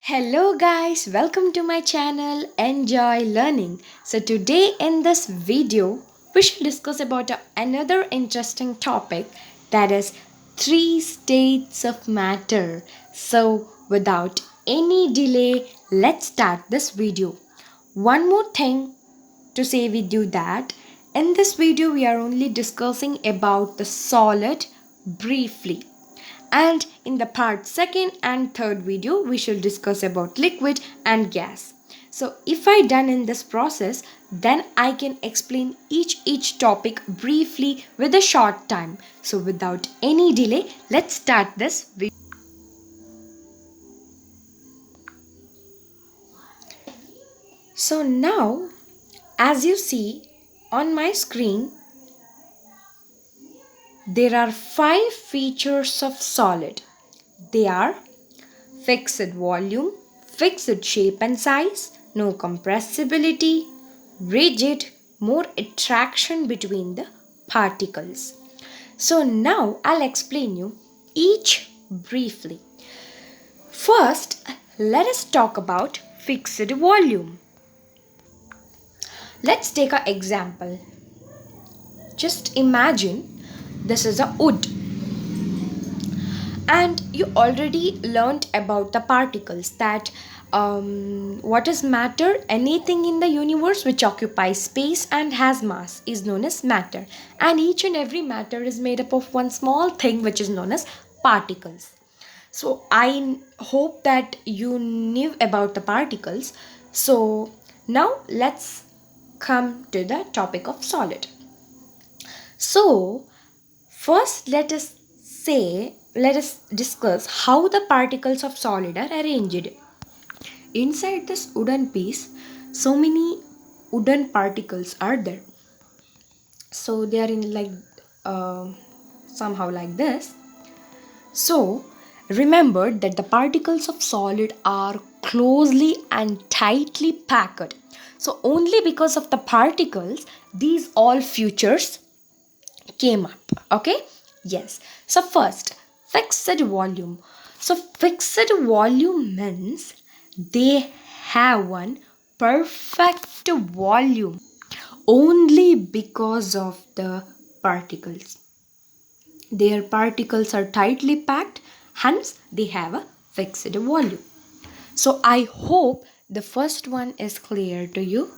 Hello guys, welcome to my channel Enjoy Learning. So today in this video we shall discuss about another interesting topic, that is three states of matter. So without any delay, let's start this video. One more thing to say with you, that in this video we are only discussing about the solid briefly, and in the part second and third video we shall discuss about liquid and gas. So if I done in this process, then I can explain each topic briefly with a short time. So without any delay, let's start this video. So now, as you see on my screen, there are 5 features of solid. They are fixed volume, fixed shape and size, no compressibility, rigid, more attraction between the particles. So now I'll explain you each briefly. First, let us talk about fixed volume. Let's take an example. Just imagine this is a wood, and you already learned about the particles, that what is matter? Anything in the universe which occupies space and has mass is known as matter, and each and every matter is made up of one small thing which is known as particles. So I hope that you knew about the particles. So now let's come to the topic of solid. So first let us discuss how the particles of solid are arranged. Inside this wooden piece, so many wooden particles are there. So they are in like somehow like this. So remember that the particles of solid are closely and tightly packed. So only because of the particles, these all features came up. Okay, yes. So first, fixed volume. So fixed volume means they have one perfect volume only because of the particles. Their particles are tightly packed, hence they have a fixed volume. So I hope the first one is clear to you.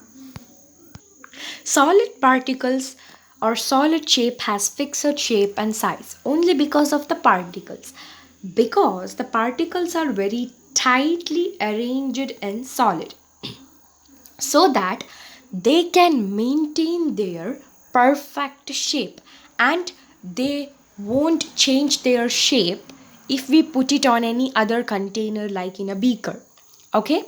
Solid particles or solid shape has fixed shape and size only because of the particles. Because the particles are very tightly arranged in solid, so that they can maintain their perfect shape, and they won't change their shape if we put it on any other container like in a beaker. Okay,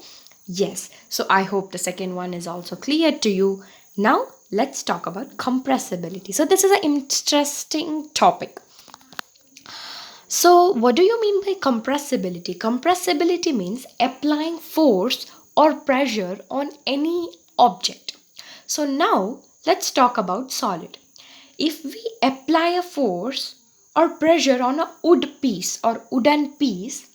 yes. So I hope the second one is also clear to you. Now let's talk about compressibility. So this is an interesting topic. So what do you mean by compressibility? Compressibility means applying force or pressure on any object. So now let's talk about solid. If we apply a force or pressure on a wood piece or wooden piece,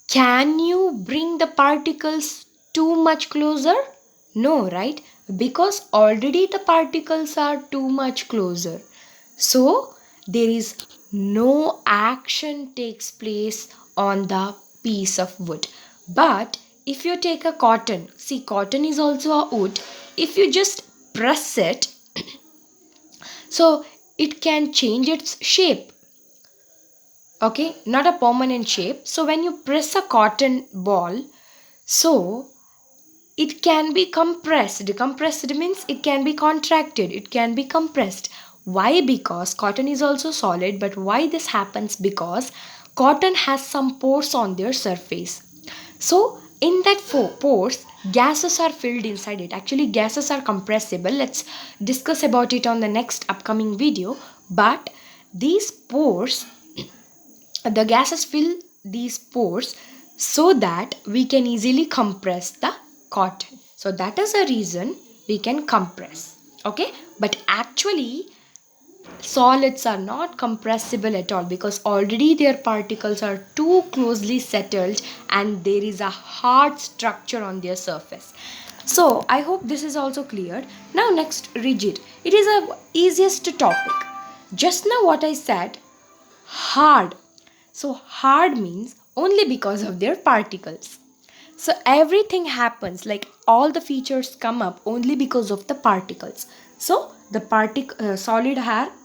can you bring the particles too much closer? No, right? Because already the particles are too much closer. So there is no action takes place on the piece of wood. But if you take a cotton, see, cotton is also a wood. If you just press it, so it can change its shape. Okay, not a permanent shape. So when you press a cotton ball, so it can be compressed. Compressed means it can be contracted, it can be compressed. Why? Because cotton is also solid. But why this happens? Because cotton has some pores on their surface. So in that pores, gases are filled inside it. Actually, gases are compressible. Let's discuss about it on the next upcoming video. But these pores, the gases fill these pores so that we can easily compress the cotton. So that is a reason we can compress. Okay, but actually solids are not compressible at all because already their particles are too closely settled and there is a hard structure on their surface. So I hope this is also clear. Now next, rigid. It is a easiest topic. Just now what I said, hard. So hard means only because of their particles. So everything happens, like all the features come up only because of the particles. So the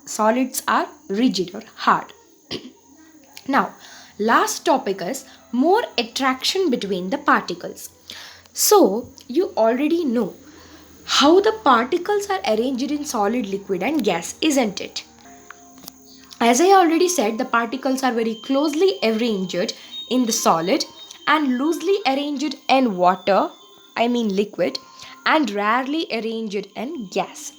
solids are rigid or hard. Now, last topic is more attraction between the particles. So you already know how the particles are arranged in solid, liquid and gas, isn't it? As I already said, the particles are very closely arranged in the solid and loosely arranged in water, I mean liquid, and rarely arranged in gas.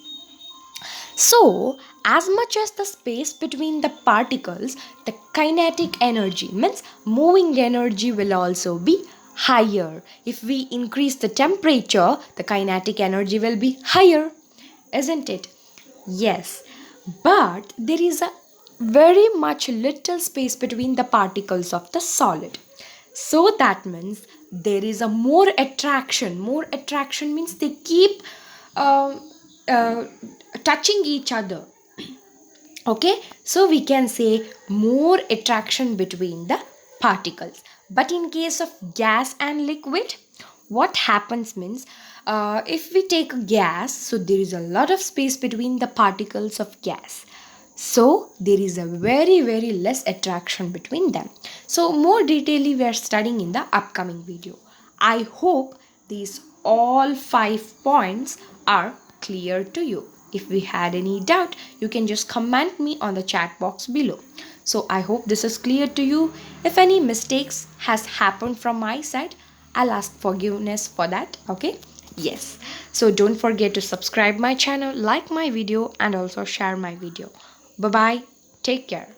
So, as much as the space between the particles, the kinetic energy means moving energy will also be higher. If we increase the temperature, the kinetic energy will be higher, isn't it? Yes, but there is a very much little space between the particles of the solid. So that means there is a more attraction. More attraction means they keep uh, uh, touching each other. Okay, so we can say more attraction between the particles. But in case of gas and liquid, what happens means if we take a gas, so there is a lot of space between the particles of gas. So there is a very less attraction between them. So more detailedly we are studying in the upcoming video. I hope these all 5 points are clear to you. If we had any doubt, you can just comment me on the chat box below. So I hope this is clear to you. If any mistakes has happened from my side, I'll ask forgiveness for that. Okay? Yes. So don't forget to subscribe my channel, like my video and also share my video. Bye bye. Take care.